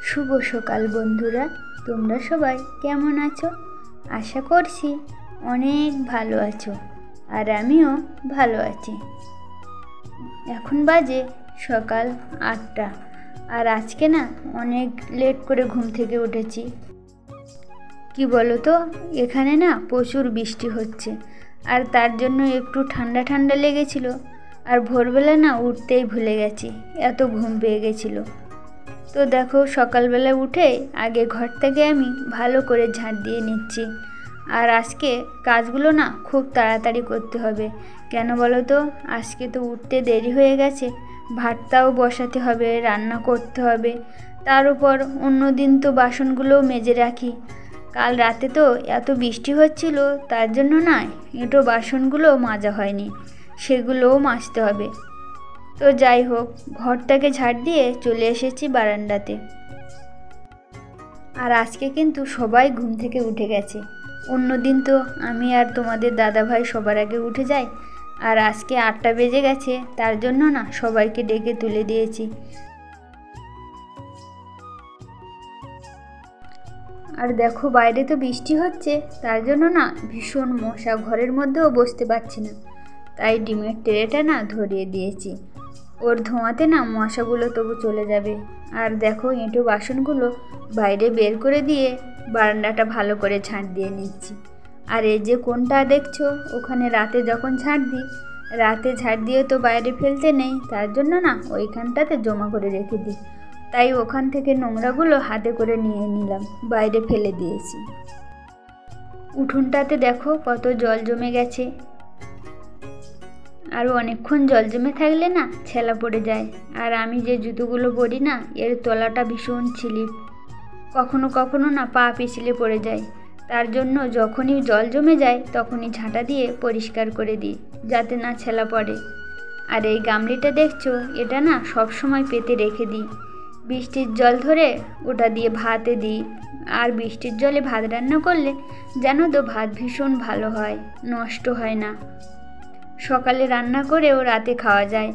শুভ সকাল বন্ধুরা, তোমরা সবাই কেমন আছো? আশা করছি অনেক ভালো আছো, আর আমিও ভালো আছি। এখন বাজে সকাল 8টা, আর আজকে না অনেক লেট করে ঘুম থেকে উঠেছি। কি বলো তো, এখানে না প্রচুর বৃষ্টি হচ্ছে, আর তার জন্য একটু ঠান্ডা ঠান্ডা লেগেছিল। আর ভোরবেলা না উঠতেই ভুলে গেছি, এত ঘুম পেয়ে গেছিলো। তো দেখো, সকালবেলা উঠে আগে ঘরটাকে আমি ভালো করে ঝাঁট দিয়ে নিচ্ছি। আর আজকে কাজগুলো না খুব তাড়াতাড়ি করতে হবে। কেন বলো তো, আজকে তো উঠতে দেরি হয়ে গেছে, ভাতটাও বসাতে হবে, রান্না করতে হবে। তার উপর অন্য দিন তো বাসনগুলোও মেজে রাখি। কাল রাতে তো এত বৃষ্টি হচ্ছিল, তার জন্য না এঁটো বাসনগুলো মাজা হয়নি, সেগুলোও মাজতে হবে। তো যাই হোক, ঘরটাকে ঝাড় দিয়ে চলে এসেছি বারান্দাতে। আর আজকে কিন্তু সবাই ঘুম থেকে উঠে গেছে। অন্যদিন তো আমি আর তোমাদের দাদাভাই সবার আগে উঠে যাই, আর আজকে 8টা বেজে গেছে, তার জন্য না সবাইকে ডেকে তুলে দিয়েছি। আর দেখো, বাইরে তো বৃষ্টি হচ্ছে, তার জন্য না ভীষণ মশা, ঘরের মধ্যেও বসতে পারছি না। তাই ডিমের ট্রেটা না ধরিয়ে দিয়েছি, ওর ধোঁয়াতে না মশাগুলো তবু চলে যাবে। আর দেখো, এঁটো বাসনগুলো বাইরে বের করে দিয়ে বারান্দাটা ভালো করে ঝাঁট দিয়ে নিচ্ছি। আর এই যে কোনটা দেখছো, ওখানে রাতে যখন ঝাঁট দিই, রাতে ঝাঁট দিয়ে তো বাইরে ফেলতে নেই, তার জন্য না ওইখানটাতে জমা করে রেখে দিই। তাই ওখান থেকে নোংরাগুলো হাতে করে নিয়ে নিলাম, বাইরে ফেলে দিয়েছি। উঠোনটাতে দেখো কত জল জমে গেছে। আর অনেকক্ষণ জল জমে থাকলে না ছেলা পড়ে যায়। আর আমি যে জুতোগুলো পরি না, এর তলাটা ভীষণ স্লিপ, কখনো কখনো না পা পিছলে পড়ে যায়। তার জন্য যখনই জল জমে যায় তখনই ঝাঁটা দিয়ে পরিষ্কার করে দিই, যাতে না ছেলা পড়ে। আর এই গামলিটা দেখছো, এটা না সব সময় পেতে রেখে দিই। বৃষ্টির জল ধরে ওটা দিয়ে ভাতে দিই। আর বৃষ্টির জলে ভাত রান্না করলে জানো তো, ভাত ভীষণ ভালো হয়, নষ্ট হয় না। সকালে রান্না করেও রাতে খাওয়া যায়।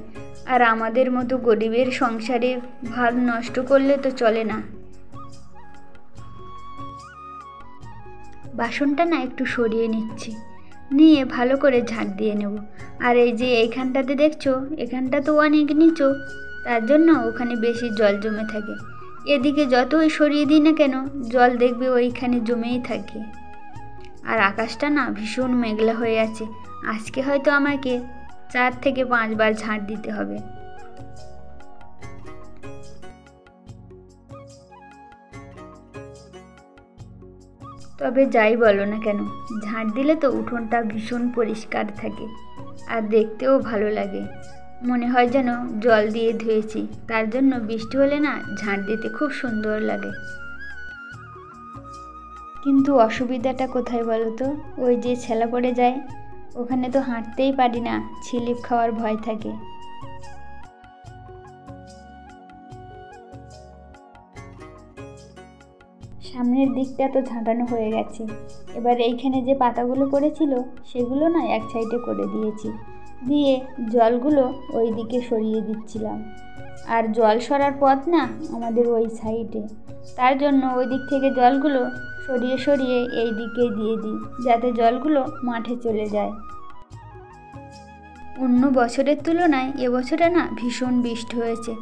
আর আমাদের মতো গরিবের সংসারে ভাত নষ্ট করলে তো চলে না। বাসনটা না একটু সরিয়ে নিচ্ছি, নিয়ে ভালো করে ঝাঁট দিয়ে নেব। আর এই যে এইখানটাতে দেখছো, এখানটা তো অনেক নিচু, তার জন্য ওখানে বেশি জল জমে থাকে। এদিকে যতই সরিয়ে দিই না কেন, জল দেখবে ওইখানে জমেই থাকে। আর আকাশটা না ভীষণ মেঘলা হয়ে আছে, আজকে হয়তো আমাকে 4 থেকে 5 বার ঝাঁট দিতে হবে। তবে যাই বলো না কেন, ঝাঁট দিলে তো উঠোনটা ভীষণ পরিষ্কার থাকে, আর দেখতেও ভালো লাগে, মনে হয় যেন জল দিয়ে ধুয়েছি। তার জন্য বৃষ্টি হলে না ঝাঁট দিতে খুব সুন্দর লাগে। কিন্তু অসুবিধাটা কোথায় বলো তো, ওই যে ছেলা পড়ে যায়, ওখানে তো হাঁটতেই পারি না, স্লিপ খাওয়ার ভয় থাকে। সামনের দিকটা তো ঝাঁটানো হয়ে গেছে, এবার এইখানে যে পাতাগুলো পড়েছিল সেগুলো না এক সাইডে করে দিয়েছি, দিয়ে জলগুলো ওই দিকে সরিয়ে দিচ্ছিলাম। আর জল সরার পথ না আমাদের ওই সাইডে, তার জন্য ওই দিক থেকে জলগুলো সরিয়ে সরিয়ে এই দিকে দিয়ে দিই, যাতে জলগুলো মাঠে চলে যায়। অন্য বছরের তুলনায় এবছরে না ভীষণ বৃষ্টি হয়েছে।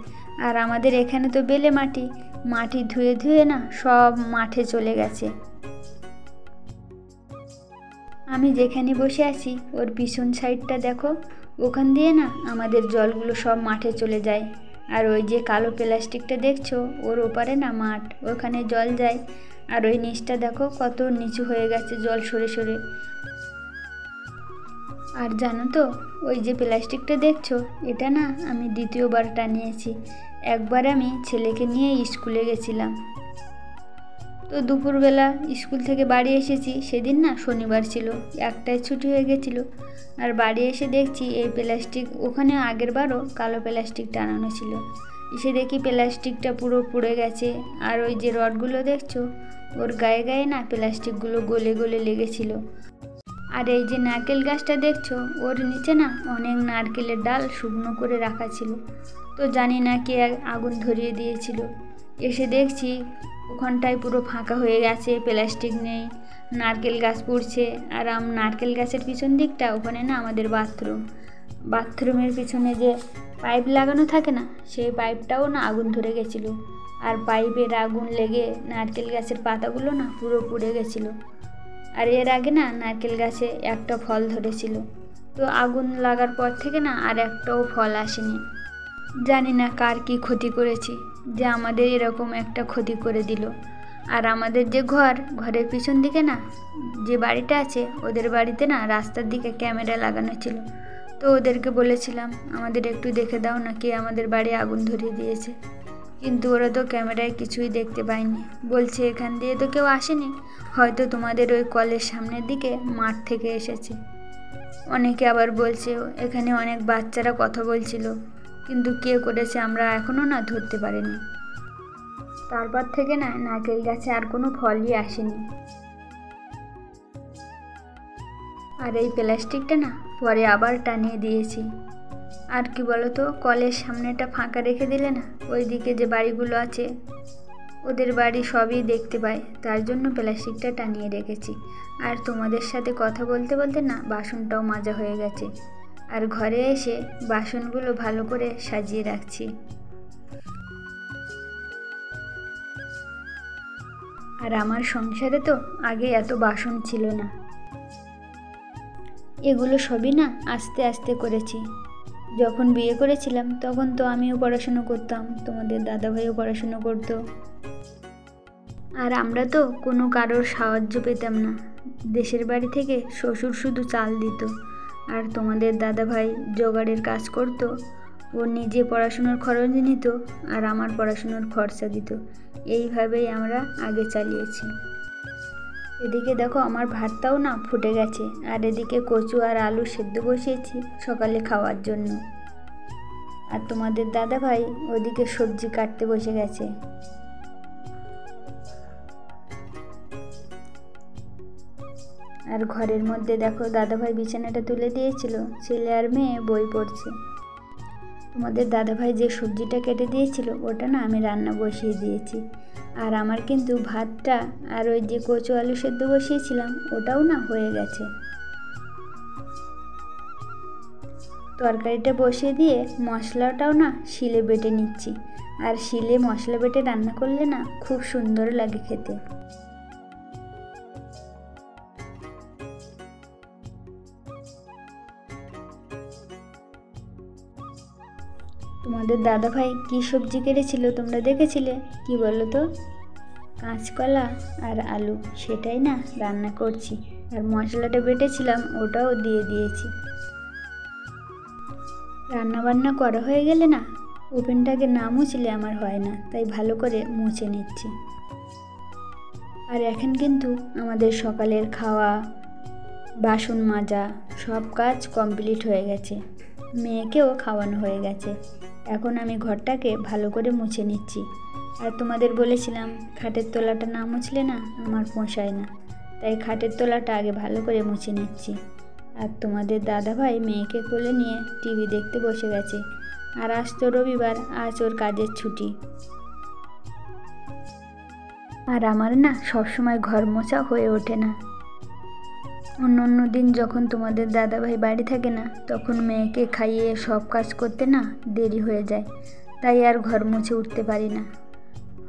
আর আমাদের এখানে তো বেলে মাটি, মাটি ধুয়ে ধুয়ে না সব মাঠে চলে গেছে। আমি যেখানে বসে আছি ওর পিছন সাইডটা দেখো, ওখান দিয়ে না আমাদের জলগুলো সব মাঠে চলে যায়। আর ওই যে কালো প্লাস্টিকটা দেখছো, ওর ওপারে না মাঠ, ওখানে জল যায়। আর ওই নিচটা দেখো কত নিচু হয়ে গেছে জল সরে সরে। আর জানো তো, ওই যে প্লাস্টিকটা দেখছো, এটা না আমি দ্বিতীয়বার টানিয়েছি। একবার আমি ছেলেকে নিয়ে স্কুলে গেছিলাম, তো দুপুরবেলা স্কুল থেকে বাড়ি এসেছি, সেদিন না শনিবার ছিল, একটায় ছুটি হয়ে গেছিলো। আর বাড়ি এসে দেখছি এই প্লাস্টিক, ওখানে আগের বারও কালো প্লাস্টিক টানানো ছিল, এসে দেখি প্লাস্টিকটা পুরো পুড়ে গেছে। আর ওই যে রডগুলো দেখছো, ওর গায়ে গায়ে না প্লাস্টিকগুলো গলে গলে লেগেছিল। আর এই যে নারকেল গাছটা দেখছো, ওর নিচে না অনেক নারকেলের ডাল শুকনো করে রাখা ছিল, তো জানি না কে আগুন ধরিয়ে দিয়েছিল। এসে দেখছি ওখানটায় পুরো ফাঁকা হয়ে গেছে, প্লাস্টিক নেই, নারকেল গাছ পড়ছে। আর নারকেল গাছের পিছন দিকটা ওখানে না আমাদের বাথরুমের পিছনে যে পাইপ লাগানো থাকে না, সেই পাইপটাও না আগুন ধরে গেছিলো। আর পাইপের আগুন লেগে নারকেল গাছের পাতাগুলো না পুরো পুড়ে গেছিলো। আর এর আগে না নারকেল গাছে একটা ফল ধরেছিল, তো আগুন লাগার পর থেকে না আর একটাও ফল আসেনি। জানি না কার কি ক্ষতি করেছি যে আমাদের এরকম একটা ক্ষতি করে দিল। আর আমাদের যে ঘরের পিছন দিকে না যে বাড়িটা আছে, ওদের বাড়িতে না রাস্তার দিকে ক্যামেরা লাগানো ছিল। তো ওদেরকে বলেছিলাম আমাদের একটু দেখে দাও না, কে আমাদের বাড়ি আগুন ধরিয়ে দিয়েছে। কিন্তু ওরা তো ক্যামেরায় কিছুই দেখতে পায়নি, বলছে এখান দিয়ে তো কেউ আসেনি, হয়তো তোমাদের ওই কলের সামনের দিকে মাঠ থেকে এসেছে। অনেকে আবার বলছে এখানে অনেক বাচ্চারা কথা বলছিল, কিন্তু কে করেছে আমরা এখনও না ধরতে পারিনি। তারপর থেকে না নারকেল গাছে আর কোনো ফলই আসেনি। আর এই প্লাস্টিকটা না পরে আবার টানিয়ে দিয়েছি। আর কি বলতো, কলের সামনেটা ফাঁকা রেখে দিলে না ওইদিকে যে বাড়িগুলো আছে ওদের বাড়ি সবই দেখতে পায়, তার জন্য প্লাস্টিকটা টানিয়ে রেখেছি। আর তোমাদের সাথে কথা বলতে বলতে না বাসনটাও মাজা হয়ে গেছে। আর ঘরে এসে বাসনগুলো ভালো করে সাজিয়ে রাখছি। আর আমার সংসারে তো আগে এত বাসন ছিল না, এগুলো সবই না আস্তে আস্তে করেছি। যখন বিয়ে করেছিলাম তখন তো আমিও পড়াশুনো করতাম, তোমাদের দাদাভাইও পড়াশুনো করতো। আর আমরা তো কোনো কারোর সাহায্য পেতাম না, দেশের বাড়ি থেকে শ্বশুর শুধু চাল দিত, আর তোমাদের দাদাভাই জোগাড়ের কাজ করত। ও নিজে পড়াশুনোর খরচ নিত আর আমার পড়াশুনোর খরচা দিত। এইভাবেই আমরা আগে চালিয়েছি। এদিকে দেখো আমার ভাতটাও না ফুটে গেছে, আর এদিকে কচু আর আলু সেদ্ধ বসিয়েছি সকালে খাওয়ার জন্য। আর তোমাদের দাদাভাই ওদিকে সবজি কাটতে বসে গেছে। আর ঘরের মধ্যে দেখো দাদাভাই বিছানাটা তুলে দিয়েছিল, ছেলে আর মেয়ে বই পড়ছে। তোমাদের দাদাভাই যে সবজিটা কেটে দিয়েছিল ওটা না আমি রান্না বসিয়ে দিয়েছি। আর আমার কিন্তু ভাতটা আর ওই যে কচু আলু সেদ্ধ বসিয়েছিলাম ওটাও না হয়ে গেছে। তরকারিটা বসিয়ে দিয়ে মশলাটাও না শিলে বেটে নিচ্ছি। আর শিলে মশলা বেটে রান্না করলে না খুব সুন্দর লাগে খেতে। তোমাদের দাদাভাই কী সবজি কেটেছিল তোমরা দেখেছিলে? কি বলো তো? কাঁচকলা আর আলু, সেটাই না রান্না করছি। আর মশলাটা বেটেছিলাম ওটাও দিয়ে দিয়েছি। রান্না বান্না করা হয়ে গেলে না ওভেনটাকে না মুছলে আমার হয় না, তাই ভালো করে মুছে নিচ্ছি। আর এখন কিন্তু আমাদের সকালের খাওয়া, বাসন মাজা সব কাজ কমপ্লিট হয়ে গেছে, মেয়েকেও খাওয়ানো হয়ে গেছে। এখন আমি ঘরটাকে ভালো করে মুছে নিচ্ছি। আর তোমাদের বলেছিলাম খাটের তলাটা না মুছলে না আমার পোষায় না, তাই খাটের তলাটা আগে ভালো করে মুছে নিচ্ছি। আর তোমাদের দাদাভাই মেয়েকে কোলে নিয়ে টিভি দেখতে বসে গেছে। আর আজ তো রবিবার, আজ ওর কাজের ছুটি। আর আমার না সবসময় ঘর মোছা হয়ে ওঠে না। অন্য দিন যখন তোমাদের দাদাভাই বাড়ি থাকে না তখন মেয়েকে খাইয়ে সব কাজ করতে না দেরি হয়ে যায়, তাই আর ঘর মুছে উঠতে পারি না।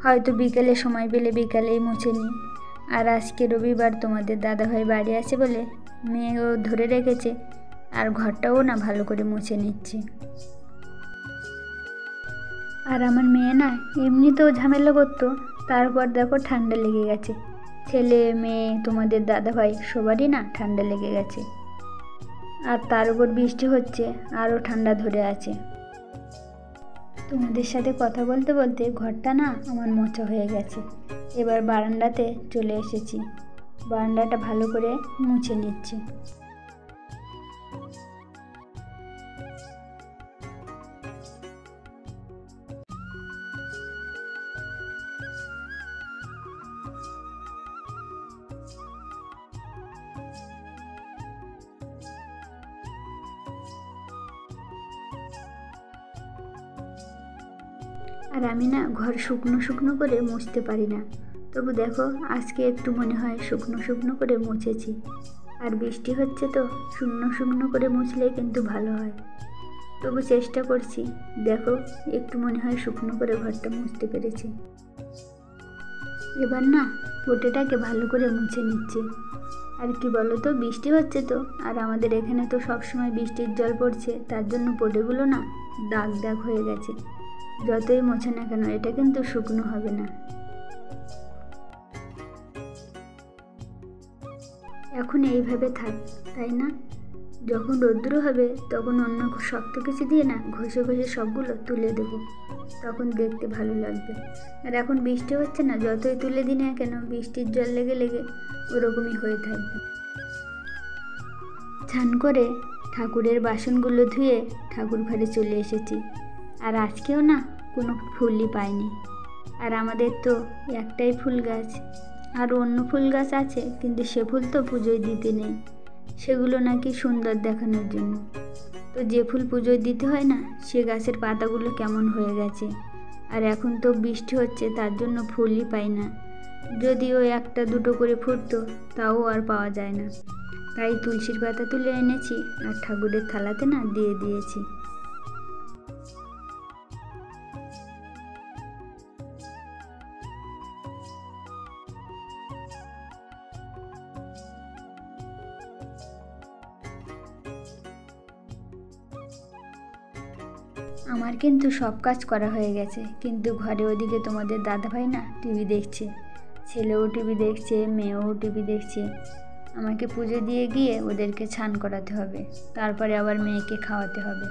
হয়তো বিকেলে সময় পেলে বিকালেই মুছে নিই। আর আজকে রবিবার তোমাদের দাদাভাই বাড়ি আছে বলে মেয়েও ধরে রেখেছে, আর ঘরটাও না ভালো করে মুছে নিচ্ছি। আর আমার মেয়ে না এমনিতেও ঝামেলা করতো, তারপর দেখো ঠান্ডা লেগে গেছে। ছেলে মেয়ে তোমাদের দাদাভাই সবারই না ঠান্ডা লেগে গেছে। আর তার উপর বৃষ্টি হচ্ছে, আরও ঠান্ডা ধরে আছে। তোমাদের সাথে কথা বলতে বলতে ঘরটা না আমার মোছা হয়ে গেছে। এবার বারান্দাতে চলে এসেছি, বারান্দাটা ভালো করে মুছে নিচ্ছি। আর আমি না ঘর শুকনো শুকনো করে মুছতে পারি না, তবু দেখো আজকে একটু মনে হয় শুকনো শুকনো করে মুছেছি। আর বৃষ্টি হচ্ছে তো শুকনো শুকনো করে মুছলে কিন্তু ভালো হয়। তবু চেষ্টা করছি, দেখো একটু মনে হয় শুকনো করে ঘরটা মুছতে পেরেছি। এবার না পোটেটাকে ভালো করে মুছে নিচ্ছি। আর কি বলো তো, বৃষ্টি হচ্ছে তো, আর আমাদের এখানে তো সবসময় বৃষ্টির জল পড়ছে, তার জন্য পোটেগুলো না দাগ দাগ হয়ে গেছে। যতই মোছে না কেন এটা কিন্তু শুকনো হবে না। এখন এইভাবে থাক, তাই না? যখন রৌদ্র হবে তখন অন্য শক্ত কিছু দিয়ে না ঘষে ঘষে সবগুলো তুলে দেবো, তখন দেখতে ভালো লাগবে। আর এখন বৃষ্টি হচ্ছে না, যতই তুলে দিই না কেন বৃষ্টির জল লেগে লেগে ওরকমই হয়ে থাকবে। স্নান করে ঠাকুরের বাসনগুলো ধুয়ে ঠাকুর ঘরে চলে এসেছি। আর আজকেও না কোনো ফুলই পাইনি। আর আমাদের তো একটাই ফুল গাছ, আর অন্য ফুল গাছ আছে, কিন্তু সে ফুল তো পুজোয় দিতে নেই, সেগুলো নাকি সুন্দর দেখানোর জন্য। তো যে ফুল পুজোয় দিতে হয় না, সে গাছের পাতাগুলো কেমন হয়ে গেছে। আর এখন তো বৃষ্টি হচ্ছে, তার জন্য ফুলই পাই না। যদিও একটা দুটো করে ফুটতো, তাও আর পাওয়া যায় না। তাই তুলসীর পাতা তুলে এনেছি আর ঠাকুরের থালাতে না দিয়ে দিয়েছি। আমার কিন্তু সব কাজ করা হয়ে গেছে, কিন্তু ঘরে ওদিকে তোমাদের দাদাভাই না টিভি দেখছে। ছেলেও টিভি দেখছে, মেয়েও টিভি দেখছে। আমাকে পুজো দিয়ে গিয়ে ওদেরকে স্নান করাতে হবে, তারপরে আবার মেয়েকে খাওয়াতে হবে।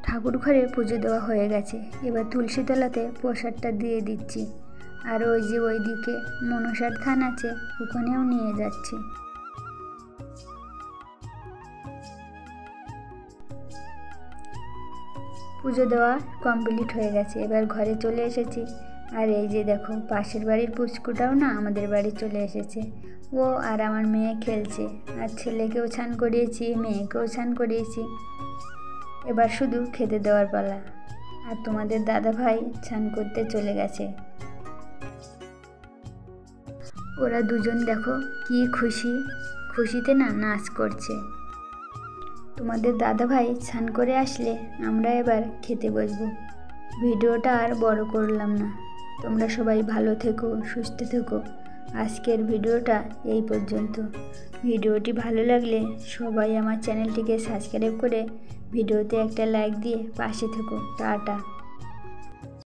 ঠাকুর ঘরে পুজো দেওয়া হয়ে গেছে, এবার তুলসী তলাতে প্রসাদটা দিয়ে দিচ্ছি। আর ওই যে ওইদিকে মনসার থান আছে, ওখানেও নিয়ে যাচ্ছি। পুজো দেওয়া কমপ্লিট হয়ে গেছে, এবার ঘরে চলে এসেছি। আর এই যে দেখো পাশের বাড়ির পুচকুটাও না আমাদের বাড়ি চলে এসেছে। ও আর আমার মেয়ে খেলছে, আর ছেলেকেও স্নান করিয়েছি, মেয়েকেও স্নান করিয়েছি। এবার শুধু খেতে দেওয়ার পালা। আর তোমাদের দাদাভাই স্নান করতে চলে গেছে। ওরা দুজন দেখো কি খুশি, খুশিতে না নাচ করছে। তোমাদের দাদাভাই স্নান করে আসলে আমরা এবার খেতে বসবো। ভিডিওটা আর বড় করলাম না। তোমরা সবাই ভালো থেকো, সুস্থ থেকো। আজকের ভিডিওটা এই পর্যন্ত। ভিডিওটি ভালো লাগলে সবাই আমার চ্যানেলটিকে সাবস্ক্রাইব করে ভিডিওতে একটা লাইক দিয়ে পাশে থেকো। টাটা।